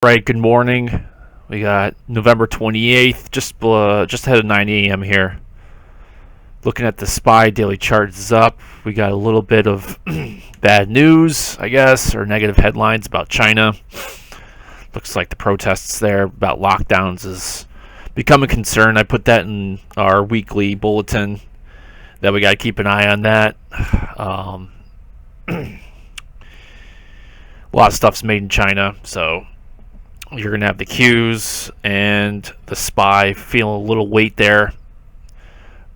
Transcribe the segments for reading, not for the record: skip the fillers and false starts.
Right, good morning. We got November 28th, just ahead of 9 a.m. here. Looking at the SPY daily charts is up. We got a little bit of bad news, I guess, or negative headlines about China. Looks like the protests there about lockdowns is becoming a concern. I put that in our weekly bulletin that we got to keep an eye on that. A lot of stuff's made in China, so you're going to have the Qs and the SPY feeling a little weight there.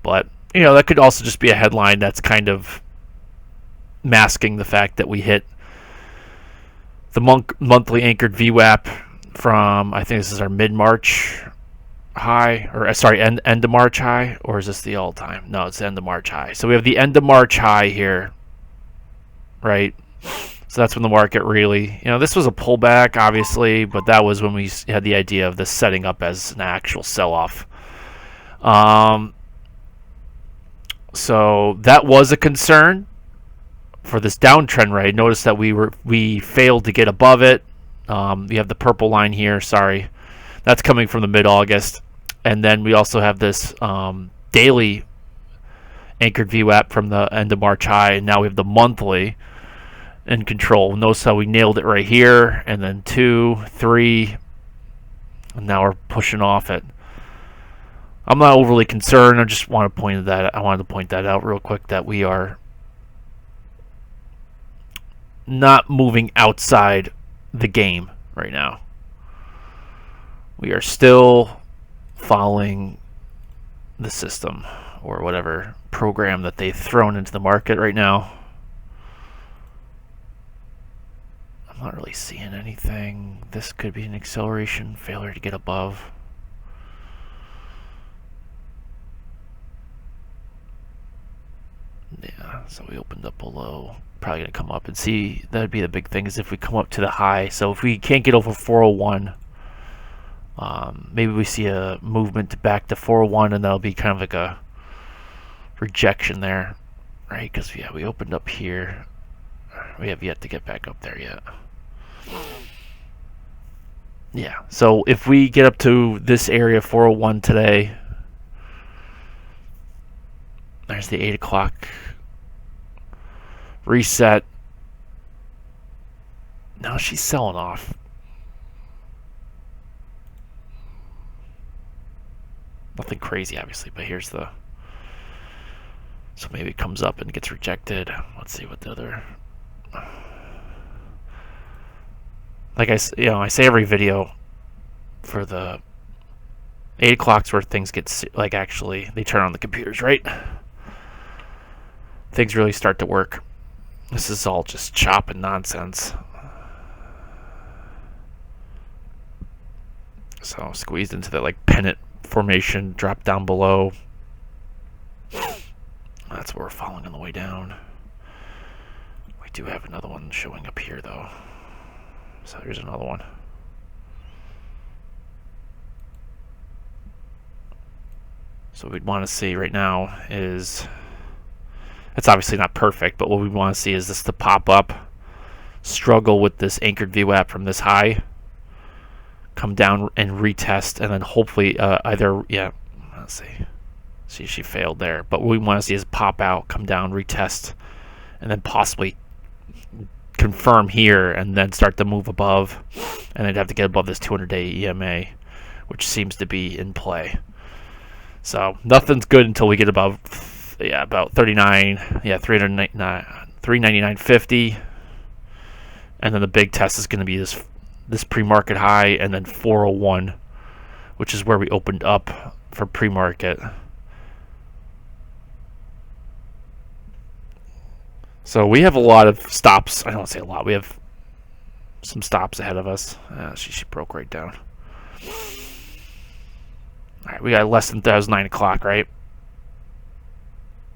But, that could also just be a headline that's kind of masking the fact that we hit the monthly anchored VWAP from, I think this is our mid-March high, or sorry, end of March high, or is this the all-time? No, it's the end of March high. So we have the end of March high here, right? So that's when the market really, this was a pullback, obviously, but that was when we had the idea of this setting up as an actual sell-off. So that was a concern for this downtrend, right? Notice that we failed to get above it. We have the purple line here, sorry. That's coming from the mid-August. And then we also have this daily anchored VWAP from the end of March high, and now we have the monthly in control. Notice how we nailed it right here, and then 2, 3, and now we're pushing off it. I'm not overly concerned. I just want to point that out real quick, that we are not moving outside the game right now. We are still following the system or whatever program that they've thrown into the market right now. I'm not really seeing anything. This could be an acceleration, failure to get above. Yeah, so we opened up below. Probably going to come up and see. That'd be the big thing, is if we come up to the high. So if we can't get over 401, maybe we see a movement back to 401, and that'll be kind of like a rejection there, right? Because, yeah, we opened up here. We have yet to get back up there yet. Yeah, so if we get up to this area, 401 today, there's the 8 o'clock reset. Now she's selling off. Nothing crazy, obviously, but here's the... So maybe it comes up and gets rejected. Let's see what the other... Like I say every video, for the 8 o'clock's where things get, like, actually, they turn on the computers, right? Things really start to work. This is all just chop and nonsense. So squeezed into that, like, pennant formation, drop down below. That's where we're falling on the way down. We do have another one showing up here, though. So here's another one. So what we'd want to see right now is, it's obviously not perfect, but what we want to see is this to pop up, struggle with this anchored VWAP from this high, come down and retest, and then hopefully let's see, she failed there. But what we want to see is pop out, come down, retest, and then possibly confirm here, and then start to move above, and they'd have to get above this 200-day EMA, which seems to be in play. So nothing's good until we get above, about 39, 399.50, and then the big test is going to be this pre-market high, and then 401, which is where we opened up for pre-market. So we have a lot of stops. I don't say a lot. We have some stops ahead of us. She broke right down. All right, we got less than, that was 9 o'clock, right?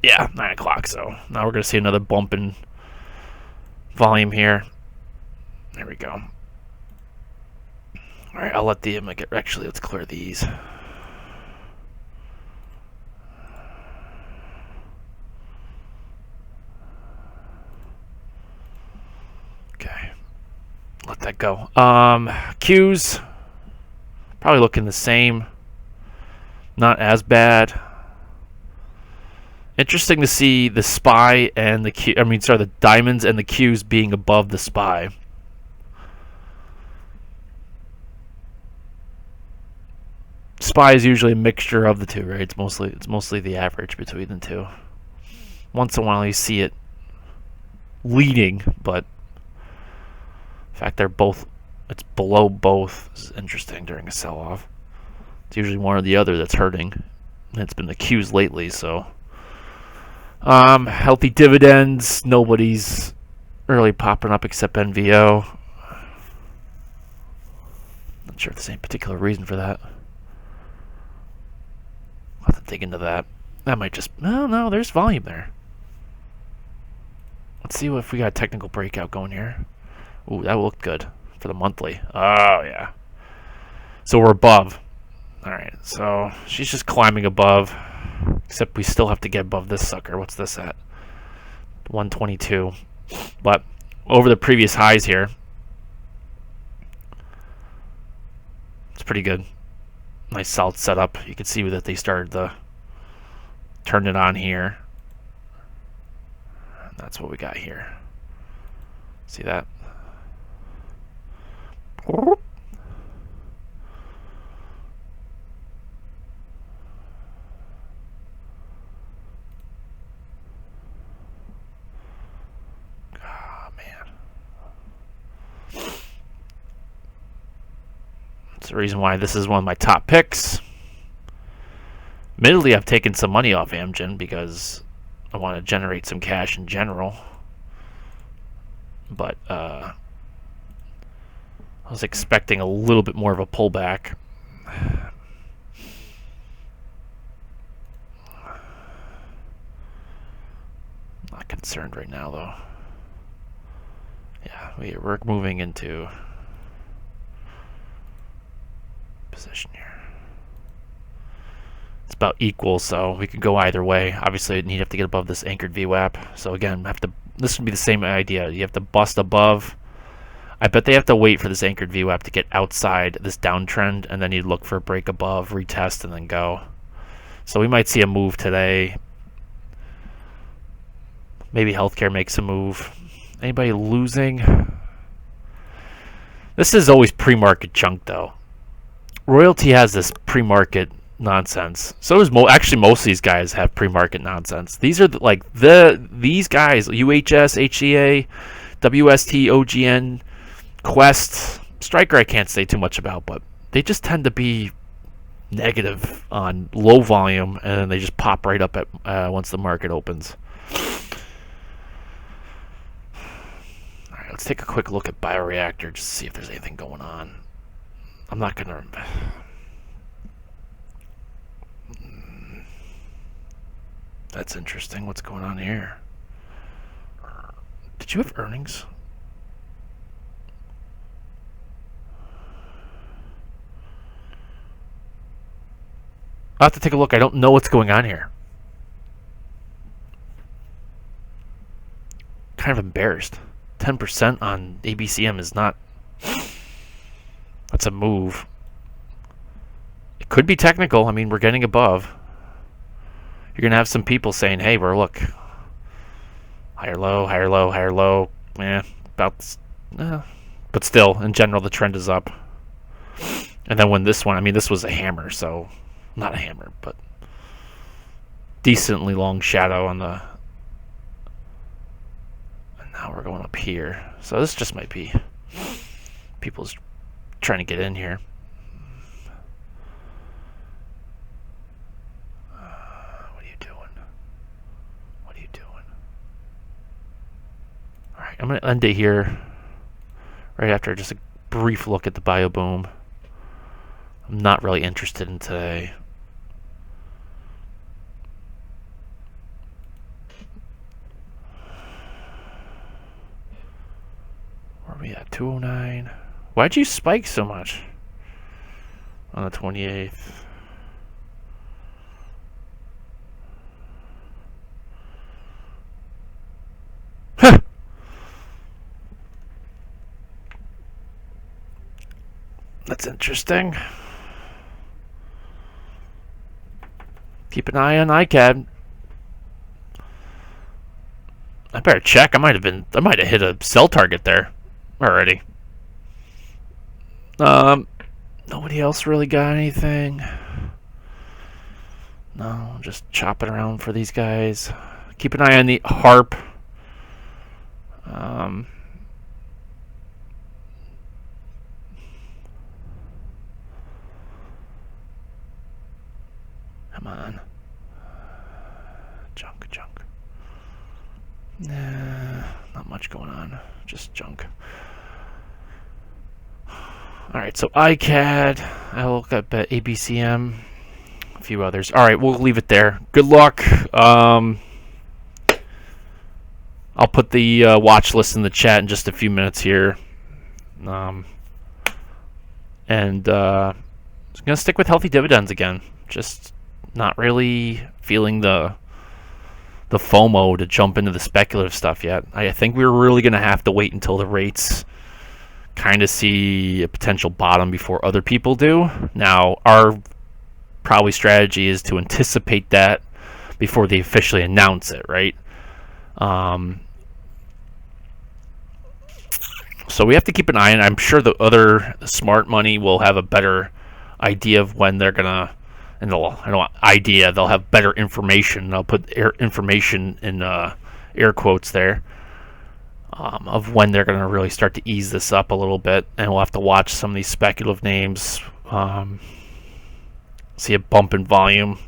Yeah, 9 o'clock. So now we're going to see another bump in volume here. There we go. All right, I'll let the actually, let's clear these. let that go. Qs probably looking the same. Not as bad. Interesting to see the SPY and the Q. I mean, sorry, the diamonds and the Qs being above the SPY. SPY is usually a mixture of the two, right? It's mostly the average between the two. Once in a while, you see it leading, but the fact they're both, it's below both is interesting during a sell-off. It's usually one or the other that's hurting. It's been the Qs lately, so. Healthy dividends. Nobody's really popping up except NVO. Not sure if there's any particular reason for that. I'll have to dig into that. That might just... No, there's volume there. Let's see if we got a technical breakout going here. Ooh, that looked good for the monthly. Oh, yeah. So we're above. All right, so she's just climbing above. Except we still have to get above this sucker. What's this at? 122. But over the previous highs here, it's pretty good. Nice solid setup. You can see that they started to turn it on here. And that's what we got here. See that? The reason why this is one of my top picks. Admittedly, I've taken some money off Amgen because I want to generate some cash in general. But I was expecting a little bit more of a pullback. Not concerned right now, though. Yeah, we're moving into position here. It's about equal, so we could go either way. Obviously, you'd have to get above this anchored VWAP. So again, this would be the same idea. You have to bust above. I bet they have to wait for this anchored VWAP to get outside this downtrend, and then you'd look for a break above, retest, and then go. So we might see a move today. Maybe healthcare makes a move. Anybody losing? This is always pre-market junk, though. Royalty has this pre-market nonsense. So does actually most of these guys have pre-market nonsense. These are these guys: UHS, HCA, WST, OGN, Quest, Striker. I can't say too much about, but they just tend to be negative on low volume, and then they just pop right up at once the market opens. All right, let's take a quick look at Bioreactor just to see if there's anything going on. I'm not gonna. That's interesting. What's going on here? Did you have earnings? I'll have to take a look. I don't know what's going on here. Kind of embarrassed. 10% on ABCM is not. That's a move. It could be technical. I mean, we're getting above. You're going to have some people saying, hey, we're look. Higher low, higher low, higher low. But still, in general, the trend is up. And then when this one, I mean, this was a hammer, so not a hammer, but decently long shadow on the. And now we're going up here. So this just might be people's trying to get in here. What are you doing? What are you doing? All right, I'm going to end it here right after just a brief look at the bio boom. I'm not really interested in today. Where are we at? 209. Why'd you spike so much on the 28th? Huh. that's interesting. Keep an eye on ICAD. I better check. I might have hit a sell target there already. Nobody else really got anything. No, just chop it around for these guys. Keep an eye on the harp. Come on. Junk. Nah, not much going on. Just junk. Alright, so ICAD. I'll look at ABCM. A few others. Alright, we'll leave it there. Good luck. I'll put the watch list in the chat in just a few minutes here. I'm going to stick with healthy dividends again. Just not really feeling the FOMO to jump into the speculative stuff yet. I think we're really going to have to wait until the rates kind of see a potential bottom before other people do. Now, our probably strategy is to anticipate that before they officially announce it, right? So we have to keep an eye on it. I'm sure the other smart money will have a better idea of when they're going to, and they'll have better information. I'll put information in air quotes there, of when they're going to really start to ease this up a little bit, and we'll have to watch some of these speculative names, see a bump in volume,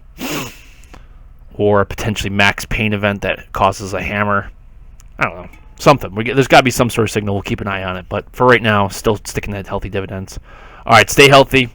or a potentially max pain event that causes a hammer. I don't know, something. There's got to be some sort of signal. We'll keep an eye on it, but for right now, still sticking to healthy dividends. All right, stay healthy.